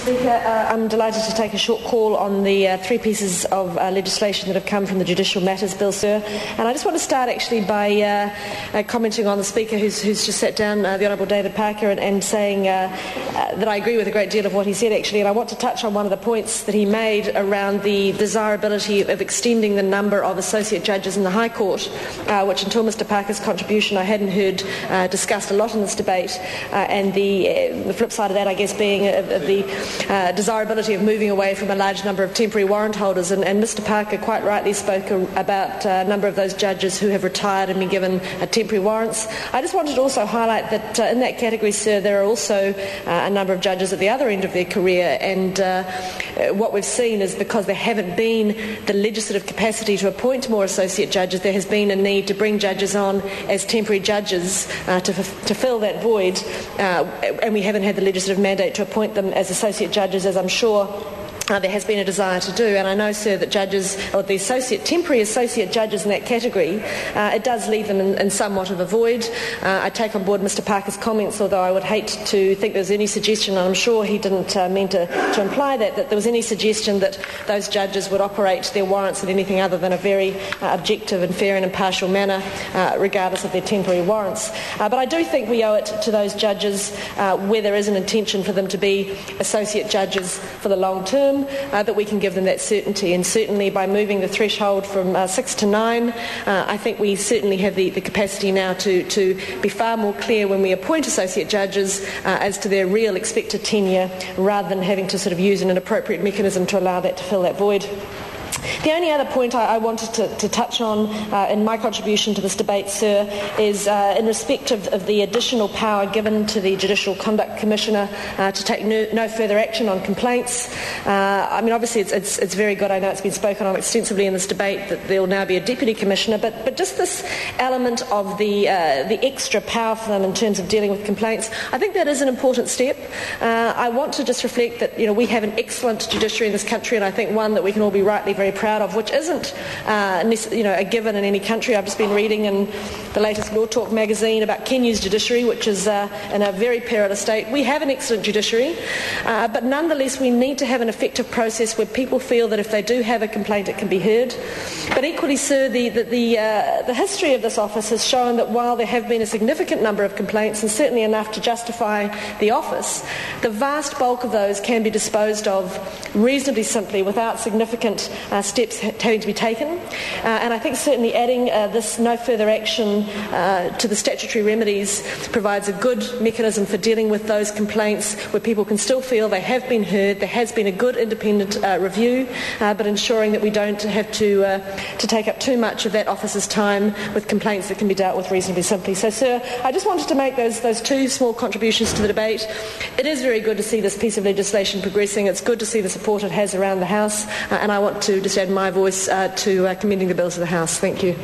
Speaker. I'm delighted to take a short call on the three pieces of legislation that have come from the Judicial Matters Bill, sir. And I just want to start actually by commenting on the Speaker who's just sat down, the Honourable David Parker, and saying that I agree with a great deal of what he said actually. And I want to touch on one of the points that he made around the desirability of extending the number of associate judges in the High Court, which until Mr Parker's contribution I hadn't heard discussed a lot in this debate. And the flip side of that, I guess, being the desirability of moving away from a large number of temporary warrant holders. And Mr Parker quite rightly spoke about a number of those judges who have retired and been given temporary warrants. I just wanted to also highlight that in that category, sir, there are also a number of judges at the other end of their career, and what we've seen is because there haven't been the legislative capacity to appoint more associate judges, there has been a need to bring judges on as temporary judges to fill that void, and we haven't had the legislative mandate to appoint them as associate judges, as I'm sure there has been a desire to do. And I know, sir, that judges, or the temporary associate judges in that category, it does leave them in somewhat of a void. I take on board Mr Parker's comments, although I would hate to think there's any suggestion, and I'm sure he didn't mean to imply that there was any suggestion that those judges would operate their warrants in anything other than a very objective and fair and impartial manner, regardless of their temporary warrants. But I do think we owe it to those judges, where there is an intention for them to be associate judges for the long term, that we can give them that certainty. And certainly by moving the threshold from 6 to 9, I think we certainly have the capacity now to be far more clear when we appoint associate judges as to their real expected tenure, rather than having to sort of use an inappropriate mechanism to allow that to fill that void. The only other point I wanted to touch on in my contribution to this debate, sir, is in respect of the additional power given to the Judicial Conduct Commissioner to take no further action on complaints. I mean, obviously it's very good. I know it's been spoken on extensively in this debate that there will now be a Deputy Commissioner, but just this element of the extra power for them in terms of dealing with complaints, I think that is an important step. I want to just reflect that we have an excellent judiciary in this country, and I think one that we can all be rightly very proud of, which isn't a given in any country. I've just been reading in the latest Law Talk magazine about Kenya's judiciary, which is in a very perilous state. We have an excellent judiciary, but nonetheless we need to have an effective process where people feel that if they do have a complaint it can be heard. But equally, sir, the history of this office has shown that while there have been a significant number of complaints, and certainly enough to justify the office, the vast bulk of those can be disposed of reasonably simply without significant steps having to be taken. And I think certainly adding this no further action to the statutory remedies provides a good mechanism for dealing with those complaints where people can still feel they have been heard, there has been a good independent review, but ensuring that we don't have to take up too much of that office's time with complaints that can be dealt with reasonably simply. So, sir, I just wanted to make those two small contributions to the debate. It is very good to see this piece of legislation progressing. It's good to see the support it has around the House, and I want to just add my voice to commending the bill to the House. Thank you.